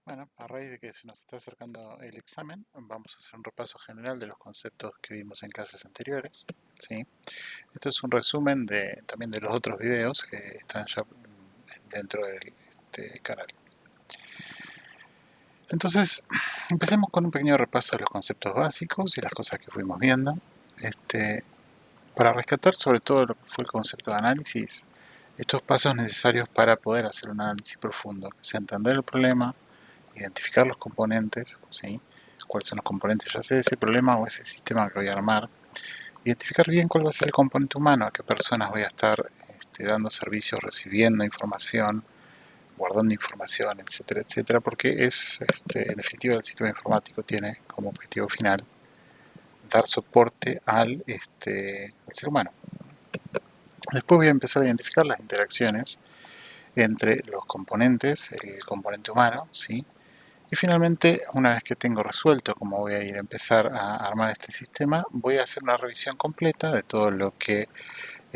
Bueno, a raíz de que se nos está acercando el examen, vamos a hacer un repaso general de los conceptos que vimos en clases anteriores, ¿sí? Esto es un resumen también de los otros videos que están ya dentro del canal. Entonces, empecemos con un pequeño repaso de los conceptos básicos y las cosas que fuimos viendo. Para rescatar sobre todo lo que fue el concepto de análisis, estos pasos necesarios para poder hacer un análisis profundo, que sea entender el problema, identificar los componentes, ¿sí? Cuáles son los componentes ya sea de ese problema o ese sistema que voy a armar, identificar bien cuál va a ser el componente humano, a qué personas voy a estar dando servicios, recibiendo información, guardando información, etcétera, etcétera, porque en definitiva, el sistema informático tiene como objetivo final dar soporte al ser humano. Después voy a empezar a identificar las interacciones entre los componentes, el componente humano, ¿sí? Y finalmente, una vez que tengo resuelto cómo voy a ir a empezar a armar este sistema, voy a hacer una revisión completa de todo lo que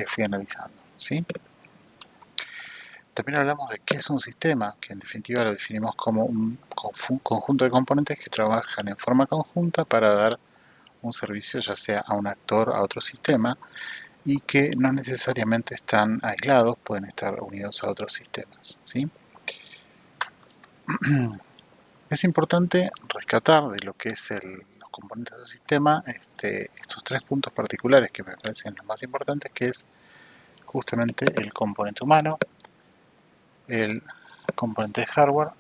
fui analizando, ¿sí? También hablamos de qué es un sistema, que en definitiva lo definimos como un conjunto de componentes que trabajan en forma conjunta para dar un servicio ya sea a un actor, a otro sistema, y que no necesariamente están aislados, pueden estar unidos a otros sistemas, ¿sí? Es importante rescatar de lo que es los componentes del sistema estos tres puntos particulares que me parecen los más importantes, que es justamente el componente humano, el componente de hardware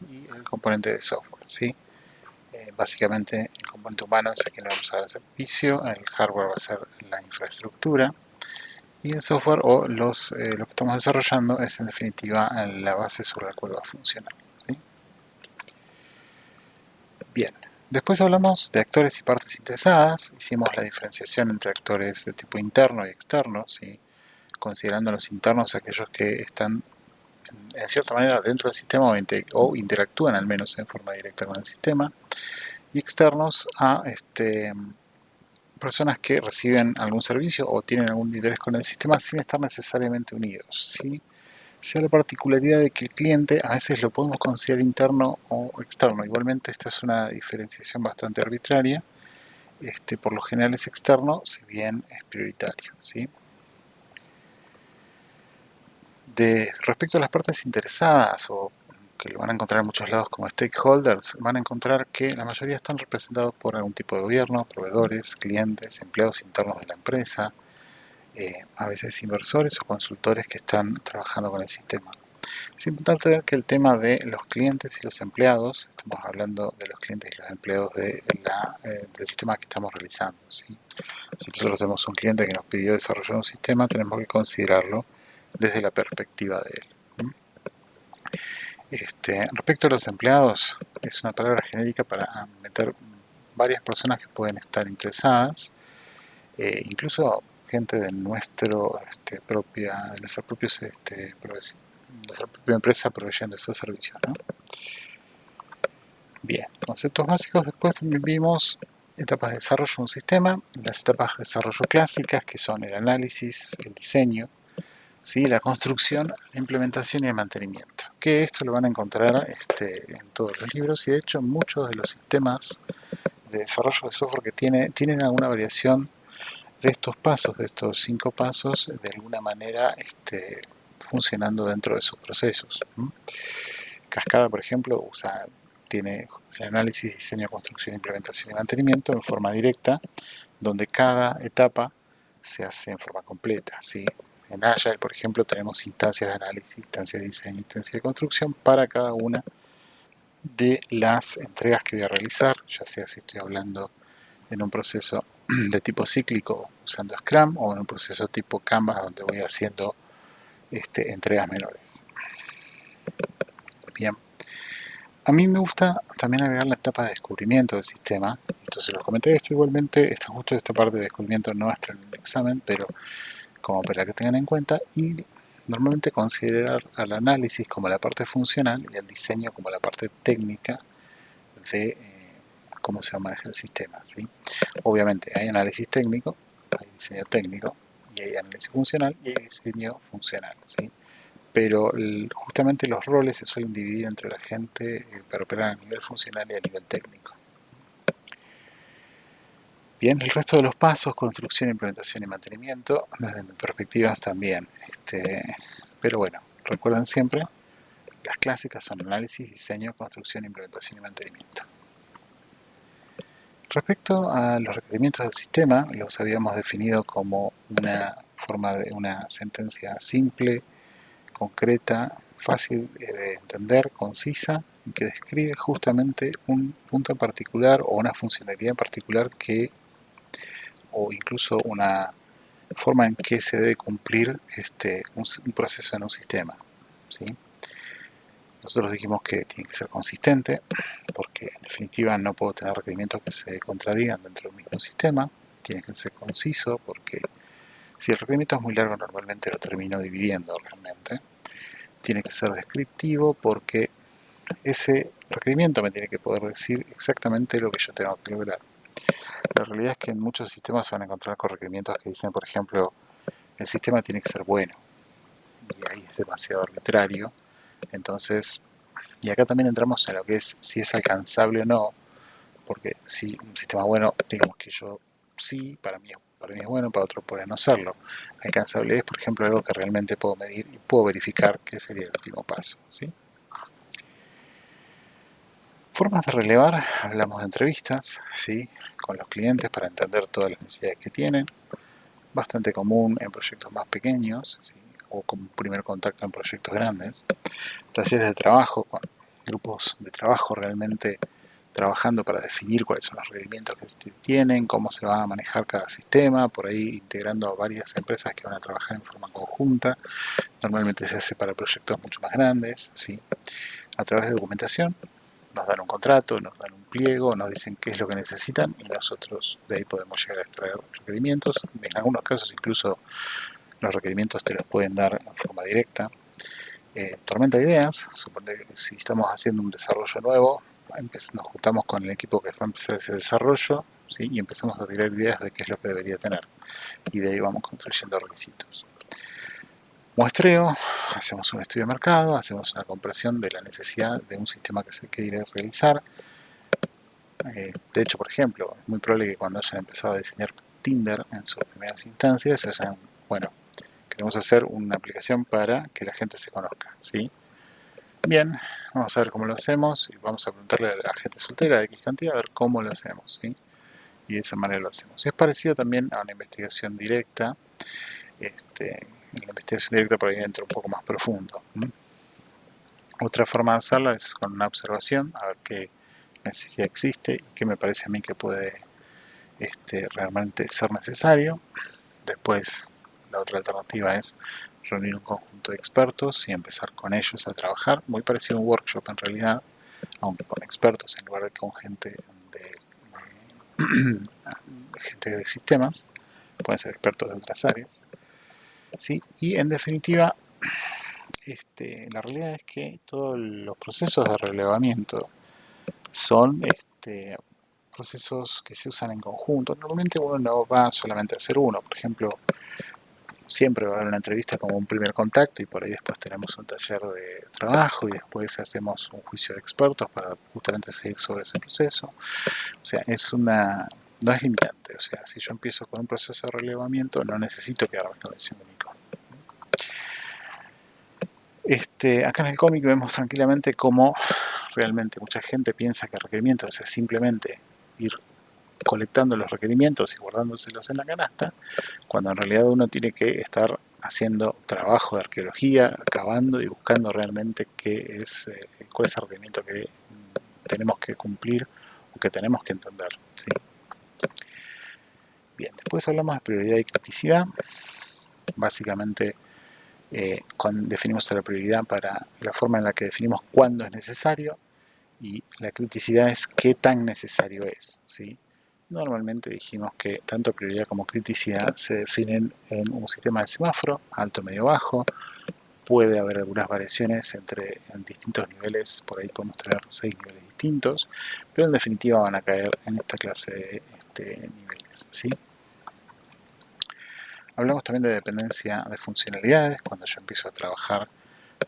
y el componente de software, ¿sí? Básicamente el componente humano es el que le vamos a dar servicio, el hardware va a ser la infraestructura y el software o lo que estamos desarrollando es en definitiva la base sobre la cual va a funcionar, ¿sí? Bien, después hablamos de actores y partes interesadas, hicimos la diferenciación entre actores de tipo interno y externo, ¿sí? Considerando los internos aquellos que están en cierta manera dentro del sistema o interactúan al menos en forma directa con el sistema, y externos a personas que reciben algún servicio o tienen algún interés con el sistema sin estar necesariamente unidos, ¿sí? Sea la particularidad de que el cliente a veces lo podemos considerar interno o externo. Igualmente esta es una diferenciación bastante arbitraria. Por lo general es externo, si bien es prioritario, ¿sí? Respecto a las partes interesadas o que lo van a encontrar en muchos lados como stakeholders, van a encontrar que la mayoría están representados por algún tipo de gobierno, proveedores, clientes, empleados internos de la empresa, a veces inversores o consultores que están trabajando con el sistema. Es importante ver que el tema de los clientes y los empleados, estamos hablando de los clientes y los empleados del sistema que estamos realizando, ¿sí? Si nosotros tenemos un cliente que nos pidió desarrollar un sistema, tenemos que considerarlo desde la perspectiva de él. Respecto a los empleados, es una palabra genérica para meter varias personas que pueden estar interesadas, incluso gente de nuestra propia empresa proveyendo estos servicios, ¿no? Bien, conceptos básicos. Después también vimos etapas de desarrollo de un sistema, las etapas de desarrollo clásicas, que son el análisis, el diseño, ¿sí? La construcción, la implementación y el mantenimiento. Que esto lo van a encontrar en todos los libros y de hecho muchos de los sistemas de desarrollo de software que tienen alguna variación de estos pasos, de estos 5 pasos, de alguna manera funcionando dentro de sus procesos. Cascada, por ejemplo, tiene el análisis, diseño, construcción, implementación y mantenimiento en forma directa, donde cada etapa se hace en forma completa, ¿sí? En Agile, por ejemplo, tenemos instancias de análisis, instancias de diseño, instancias de construcción para cada una de las entregas que voy a realizar, ya sea si estoy hablando en un proceso de tipo cíclico usando Scrum o en un proceso tipo Kanban donde voy haciendo entregas menores. Bien. A mí me gusta también agregar la etapa de descubrimiento del sistema. Entonces los comenté esto igualmente, justo esta parte de descubrimiento no está en el examen, pero como para que tengan en cuenta, y normalmente considerar al análisis como la parte funcional y al diseño como la parte técnica de cómo se maneja el sistema, ¿sí? Obviamente hay análisis técnico, hay diseño técnico, y hay análisis funcional y hay diseño funcional, ¿sí? pero justamente los roles se suelen dividir entre la gente para operar a nivel funcional y a nivel técnico. Bien, el resto de los pasos, construcción, implementación y mantenimiento, desde mi perspectiva también. Pero bueno, recuerden siempre, las clásicas son análisis, diseño, construcción, implementación y mantenimiento. Respecto a los requerimientos del sistema, los habíamos definido como una forma de una sentencia simple, concreta, fácil de entender, concisa, y que describe justamente un punto en particular o una funcionalidad en particular o incluso una forma en que se debe cumplir un proceso en un sistema, ¿sí? Nosotros dijimos que tiene que ser consistente, porque en definitiva no puedo tener requerimientos que se contradigan dentro del mismo sistema. Tiene que ser conciso, porque si el requerimiento es muy largo normalmente lo termino dividiendo realmente. Tiene que ser descriptivo, porque ese requerimiento me tiene que poder decir exactamente lo que yo tengo que lograr. La realidad es que en muchos sistemas se van a encontrar con requerimientos que dicen, por ejemplo, el sistema tiene que ser bueno, y ahí es demasiado arbitrario. Entonces, y acá también entramos en lo que es si es alcanzable o no, porque si un sistema bueno, digamos que yo sí, para mí es bueno, para otro puede no serlo. Alcanzable es, por ejemplo, algo que realmente puedo medir y puedo verificar que sería el último paso, ¿sí? Formas de relevar, hablamos de entrevistas, ¿sí?, con los clientes para entender todas las necesidades que tienen. Bastante común en proyectos más pequeños, ¿sí?, o como primer contacto en proyectos grandes. Talleres de trabajo, con grupos de trabajo realmente trabajando para definir cuáles son los requerimientos que tienen, cómo se va a manejar cada sistema, por ahí integrando a varias empresas que van a trabajar en forma conjunta. Normalmente se hace para proyectos mucho más grandes, ¿sí?, a través de documentación. Nos dan un contrato, nos dan un pliego, nos dicen qué es lo que necesitan y nosotros de ahí podemos llegar a extraer requerimientos. En algunos casos incluso los requerimientos te los pueden dar en forma directa. Tormenta de ideas, suponte que si estamos haciendo un desarrollo nuevo, nos juntamos con el equipo que va a empezar ese desarrollo, ¿sí?, y empezamos a tirar ideas de qué es lo que debería tener. Y de ahí vamos construyendo requisitos. Muestreo, hacemos un estudio de mercado, hacemos una comparación de la necesidad de un sistema que se quiere realizar. De hecho, por ejemplo, es muy probable que cuando hayan empezado a diseñar Tinder en sus primeras instancias, bueno, queremos hacer una aplicación para que la gente se conozca, ¿sí? Bien, vamos a ver cómo lo hacemos y vamos a preguntarle a la gente soltera de X cantidad a ver cómo lo hacemos, ¿sí? Y de esa manera lo hacemos. Es parecido también a una investigación directa. En la investigación directa por ahí entra un poco más profundo. Otra forma de hacerlo es con una observación, a ver qué necesidad existe y qué me parece a mí que puede realmente ser necesario. Después, la otra alternativa es reunir un conjunto de expertos y empezar con ellos a trabajar, muy parecido a un workshop en realidad, aunque con expertos en lugar de con gente de sistemas, pueden ser expertos de otras áreas, ¿sí? Y en definitiva, la realidad es que todos los procesos de relevamiento son procesos que se usan en conjunto. Normalmente uno no va solamente a hacer uno, por ejemplo, siempre va a haber una entrevista como un primer contacto y por ahí después tenemos un taller de trabajo y después hacemos un juicio de expertos para justamente seguir sobre ese proceso. O sea, no es limitante. O sea, si yo empiezo con un proceso de relevamiento, no necesito quedarme con ese único. Acá en el cómic vemos tranquilamente cómo realmente mucha gente piensa que requerimientos es simplemente ir colectando los requerimientos y guardándoselos en la canasta, cuando en realidad uno tiene que estar haciendo trabajo de arqueología, cavando y buscando realmente cuál es el requerimiento que tenemos que cumplir o que tenemos que entender, ¿sí? Bien, después hablamos de prioridad y criticidad. Básicamente definimos la prioridad para la forma en la que definimos cuándo es necesario y la criticidad es qué tan necesario es, ¿sí? Normalmente dijimos que tanto prioridad como criticidad se definen en un sistema de semáforo, alto, medio, bajo. Puede haber algunas variaciones en distintos niveles, por ahí podemos tener 6 niveles distintos, pero en definitiva van a caer en esta clase de niveles, ¿sí? Hablamos también de dependencia de funcionalidades, cuando yo empiezo a trabajar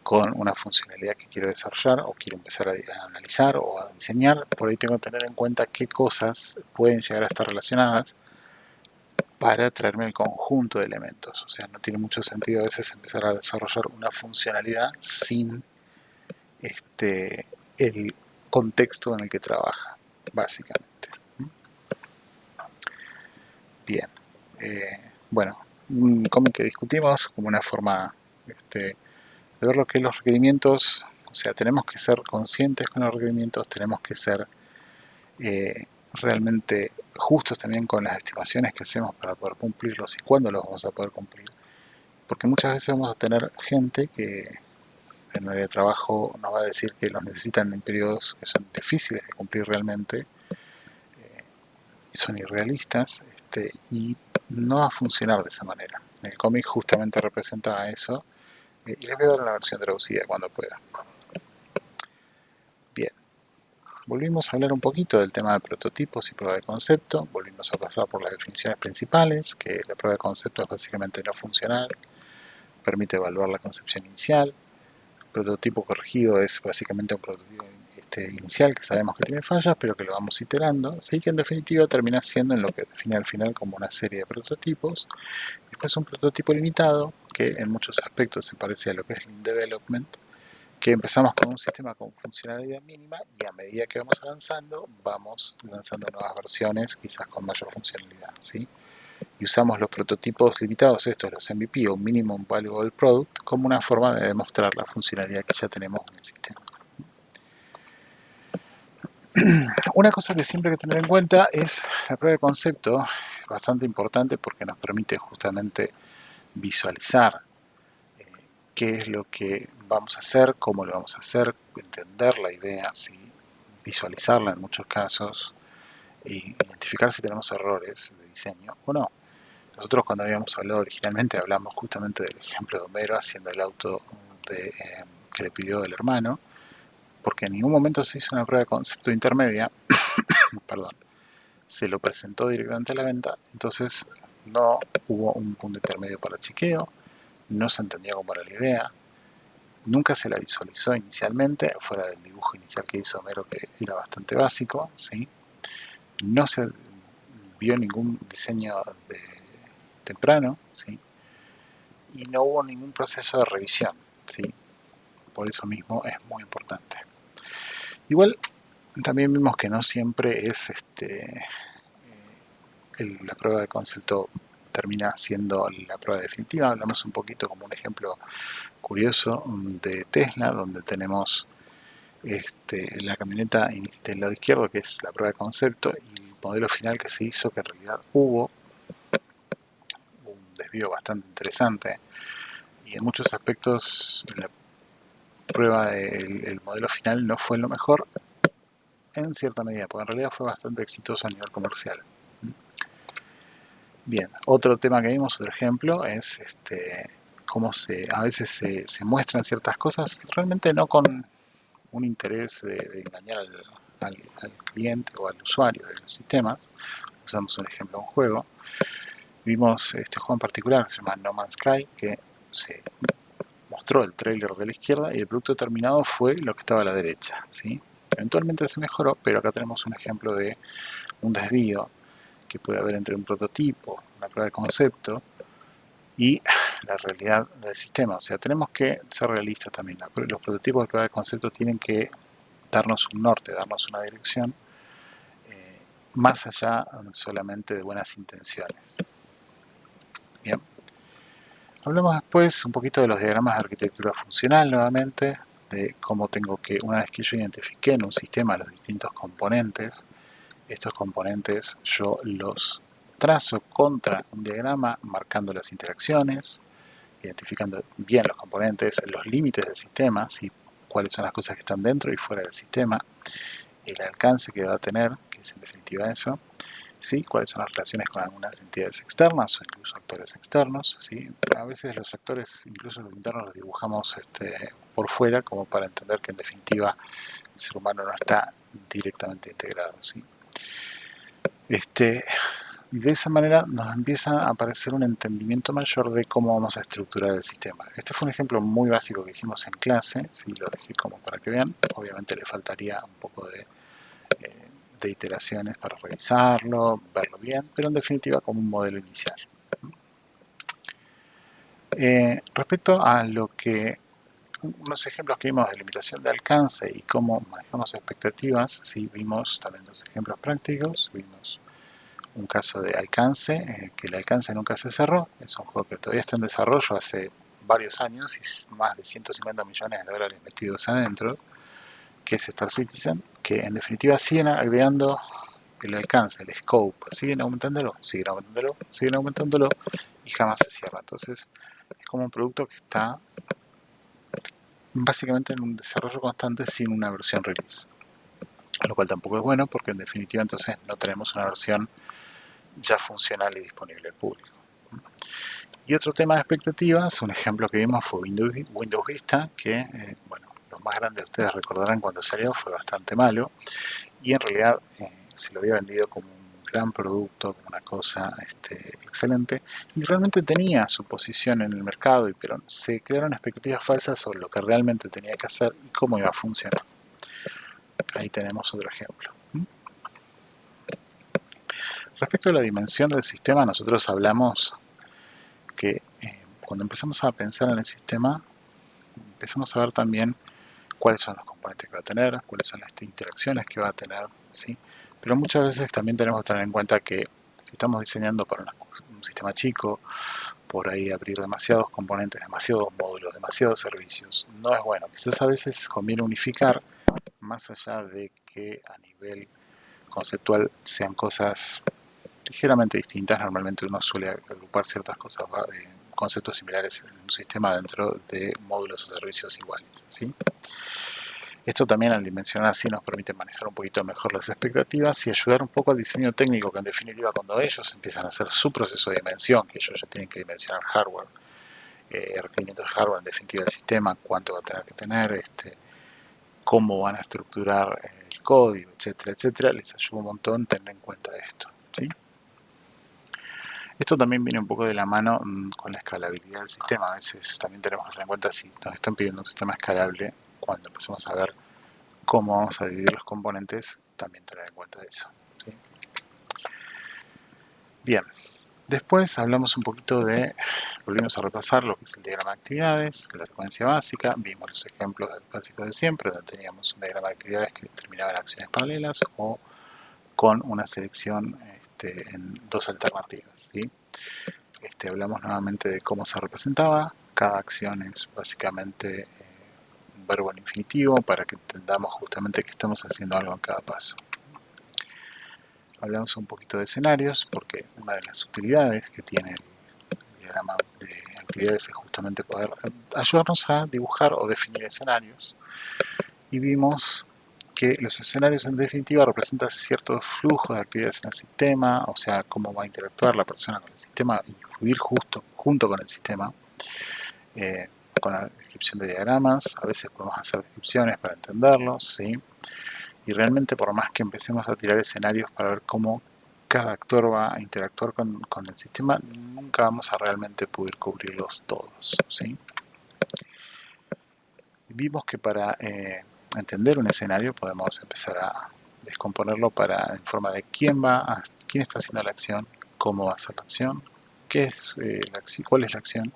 con una funcionalidad que quiero desarrollar o quiero empezar a analizar o a diseñar, por ahí tengo que tener en cuenta qué cosas pueden llegar a estar relacionadas para traerme el conjunto de elementos. O sea, no tiene mucho sentido a veces empezar a desarrollar una funcionalidad sin el contexto en el que trabaja, básicamente. Bien. Bueno, un cómic que discutimos como una forma de ver lo que los requerimientos, o sea, tenemos que ser conscientes con los requerimientos, tenemos que ser realmente justos también con las estimaciones que hacemos para poder cumplirlos y cuándo los vamos a poder cumplir. Porque muchas veces vamos a tener gente que en el área de trabajo nos va a decir que los necesitan en periodos que son difíciles de cumplir realmente, y son irrealistas, y no va a funcionar de esa manera. El cómic justamente representa eso, y les voy a dar una versión traducida cuando pueda. Bien, volvimos a hablar un poquito del tema de prototipos y prueba de concepto, volvimos a pasar por las definiciones principales, que la prueba de concepto es básicamente no funcional, permite evaluar la concepción inicial. El prototipo corregido es básicamente un prototipo inicial que sabemos que tiene fallas, pero que lo vamos iterando, así que en definitiva termina siendo en lo que define al final como una serie de prototipos. Después un prototipo limitado, que en muchos aspectos se parece a lo que es Lean Development, que empezamos con un sistema con funcionalidad mínima y a medida que vamos avanzando, vamos lanzando nuevas versiones, quizás con mayor funcionalidad, ¿sí? Y usamos los prototipos limitados, estos, los MVP o Minimum Valuable Product, como una forma de demostrar la funcionalidad que ya tenemos en el sistema. Una cosa que siempre hay que tener en cuenta es la prueba de concepto, bastante importante porque nos permite justamente visualizar qué es lo que vamos a hacer, cómo lo vamos a hacer, entender la idea, ¿sí? Visualizarla en muchos casos e identificar si tenemos errores de diseño o no. Nosotros cuando habíamos hablado originalmente hablamos justamente del ejemplo de Homero haciendo el auto que le pidió el hermano, porque en ningún momento se hizo una prueba de concepto intermedia, perdón, se lo presentó directamente a la venta, entonces no hubo un punto intermedio para chequeo, no se entendía cómo era la idea, nunca se la visualizó inicialmente, fuera del dibujo inicial que hizo Homero, que era bastante básico, ¿sí? No se vio ningún diseño de temprano, ¿sí? Y no hubo ningún proceso de revisión, ¿sí? Por eso mismo es muy importante. Igual también vimos que no siempre es la prueba de concepto termina siendo la prueba definitiva. Hablamos un poquito como un ejemplo curioso de Tesla, donde tenemos la camioneta del lado izquierdo, que es la prueba de concepto, y el modelo final que se hizo, que en realidad hubo un desvío bastante interesante, y en muchos aspectos la prueba del modelo final no fue lo mejor, en cierta medida, porque en realidad fue bastante exitoso a nivel comercial. Bien, otro tema que vimos, otro ejemplo, es cómo a veces se muestran ciertas cosas, realmente no con un interés de engañar al cliente o al usuario de los sistemas. Usamos un ejemplo, un juego. Vimos este juego en particular que se llama No Man's Sky, que se mostró el trailer de la izquierda y el producto terminado fue lo que estaba a la derecha, ¿sí? Eventualmente se mejoró, pero acá tenemos un ejemplo de un desvío que puede haber entre un prototipo, una prueba de concepto y la realidad del sistema. O sea, tenemos que ser realistas también. Los prototipos de prueba de concepto tienen que darnos un norte, darnos una dirección, más allá solamente de buenas intenciones. Bien. Hablemos después un poquito de los diagramas de arquitectura funcional nuevamente, de cómo tengo que, una vez que yo identifiqué en un sistema los distintos componentes, estos componentes yo los trazo contra un diagrama marcando las interacciones, identificando bien los componentes, los límites del sistema, ¿sí? Cuáles son las cosas que están dentro y fuera del sistema, el alcance que va a tener, que es en definitiva eso, ¿sí? Cuáles son las relaciones con algunas entidades externas o incluso actores externos, ¿sí? A veces los actores, incluso los internos, los dibujamos por fuera como para entender que en definitiva el ser humano no está directamente integrado, ¿sí? Y de esa manera nos empieza a aparecer un entendimiento mayor de cómo vamos a estructurar el sistema. Este fue un ejemplo muy básico que hicimos en clase, ¿sí? Lo dejé como para que vean. Obviamente le faltaría un poco de iteraciones para revisarlo, verlo bien, pero en definitiva como un modelo inicial. Respecto a unos ejemplos que vimos de limitación de alcance y cómo manejamos expectativas, ¿sí? Vimos también dos ejemplos prácticos. Vimos un caso de alcance, que el alcance nunca se cerró. Es un juego que todavía está en desarrollo hace varios años y más de 150 millones de dólares metidos adentro, que es Star Citizen, que en definitiva siguen agregando el alcance, el scope, siguen aumentándolo, siguen aumentándolo, siguen aumentándolo y jamás se cierra. Entonces es como un producto que está básicamente en un desarrollo constante sin una versión release, lo cual tampoco es bueno porque en definitiva entonces no tenemos una versión ya funcional y disponible al público. Y otro tema de expectativas, un ejemplo que vimos fue Windows Vista, que bueno, los más grandes de ustedes recordarán cuando salió fue bastante malo y en realidad se lo había vendido como un gran producto, como una cosa excelente, y realmente tenía su posición en el mercado, pero se crearon expectativas falsas sobre lo que realmente tenía que hacer y cómo iba a funcionar. Ahí tenemos otro ejemplo. Respecto a la dimensión del sistema, nosotros hablamos que cuando empezamos a pensar en el sistema, empezamos a ver también cuáles son los componentes que va a tener, cuáles son las interacciones que va a tener, ¿sí? Pero muchas veces también tenemos que tener en cuenta que si estamos diseñando para un sistema chico, por ahí abrir demasiados componentes, demasiados módulos, demasiados servicios, no es bueno. Quizás a veces conviene unificar, más allá de que a nivel conceptual sean cosas ligeramente distintas. Normalmente uno suele agrupar ciertas cosas, conceptos similares en un sistema dentro de módulos o servicios iguales, ¿sí? Esto también al dimensionar así nos permite manejar un poquito mejor las expectativas y ayudar un poco al diseño técnico, que en definitiva cuando ellos empiezan a hacer su proceso de dimensión, que ellos ya tienen que dimensionar hardware, requerimientos de hardware, en definitiva del sistema, cuánto va a tener que tener, cómo van a estructurar el código, etcétera, etcétera, les ayuda un montón tener en cuenta esto, ¿sí? Esto también viene un poco de la mano con la escalabilidad del sistema. A veces también tenemos que tener en cuenta si nos están pidiendo un sistema escalable, cuando empezamos a ver cómo vamos a dividir los componentes, también tener en cuenta eso, ¿sí? Bien, después hablamos un poquito volvimos a repasar lo que es el diagrama de actividades, la secuencia básica, vimos los ejemplos básicos de siempre, donde teníamos un diagrama de actividades que terminaba en acciones paralelas o con una selección en dos alternativas, ¿sí? Hablamos nuevamente de cómo se representaba. Cada acción es básicamente un verbo en infinitivo para que entendamos justamente que estamos haciendo algo en cada paso. Hablamos un poquito de escenarios porque una de las utilidades que tiene el diagrama de actividades es justamente poder ayudarnos a dibujar o definir escenarios. Y vimos que los escenarios en definitiva representan cierto flujo de actividades en el sistema, o sea, cómo va a interactuar la persona con el sistema y fluir junto con el sistema, con la descripción de diagramas. A veces podemos hacer descripciones para entenderlos, ¿sí? Y realmente por más que empecemos a tirar escenarios para ver cómo cada actor va a interactuar con el sistema, nunca vamos a realmente poder cubrirlos todos, ¿sí? Vimos que para entender un escenario podemos empezar a descomponerlo en forma de quién está haciendo la acción, cómo va a ser la acción, cuál es la acción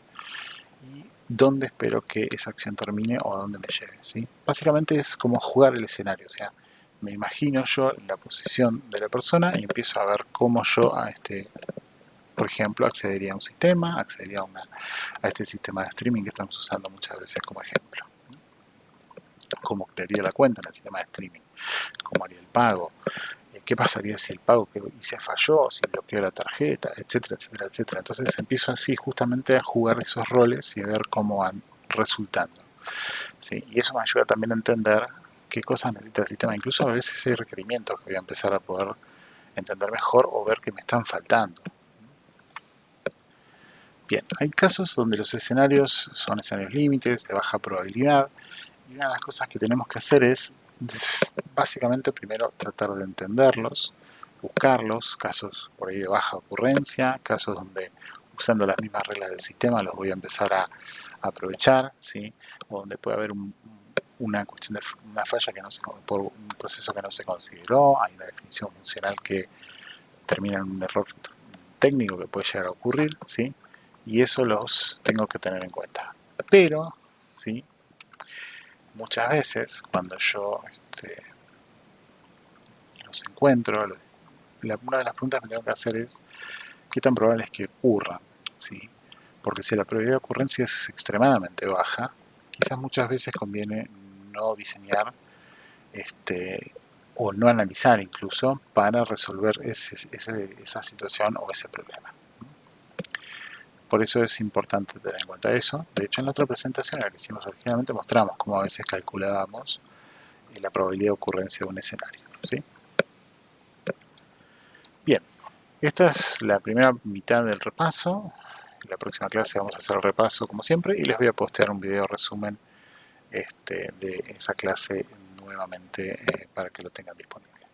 y dónde espero que esa acción termine o a dónde me lleve, ¿sí? Básicamente es como jugar el escenario, o sea, me imagino yo la posición de la persona y empiezo a ver cómo yo por ejemplo, accedería a un sistema, accedería a este sistema de streaming que estamos usando muchas veces como ejemplo. Cómo crearía la cuenta en el sistema de streaming, cómo haría el pago, qué pasaría si el pago que hice falló, si bloqueó la tarjeta, etcétera, etcétera, etcétera. Entonces empiezo así justamente a jugar esos roles y a ver cómo van resultando, ¿sí? Y eso me ayuda también a entender qué cosas necesita el sistema. Incluso a veces hay requerimientos que voy a empezar a poder entender mejor o ver que me están faltando. Bien, hay casos donde los escenarios son escenarios límites, de baja probabilidad, y una de las cosas que tenemos que hacer es básicamente primero tratar de entenderlos, buscarlos, casos por ahí de baja ocurrencia, casos donde usando las mismas reglas del sistema los voy a empezar a aprovechar, ¿sí? O donde puede haber una cuestión de una falla que no se, por un proceso que no se consideró, hay una definición funcional que termina en un error técnico que puede llegar a ocurrir, ¿sí? Y eso los tengo que tener en cuenta. Pero, ¿sí? Muchas veces cuando yo los encuentro, una de las preguntas que me tengo que hacer es qué tan probable es que ocurran, ¿sí? Porque si la probabilidad de ocurrencia es extremadamente baja, quizás muchas veces conviene no diseñar o no analizar incluso para resolver esa situación o ese problema. Por eso es importante tener en cuenta eso. De hecho, en la otra presentación, la que hicimos originalmente, mostramos cómo a veces calculábamos la probabilidad de ocurrencia de un escenario, ¿sí? Bien, esta es la primera mitad del repaso. En la próxima clase vamos a hacer el repaso como siempre y les voy a postear un video resumen de esa clase nuevamente para que lo tengan disponible.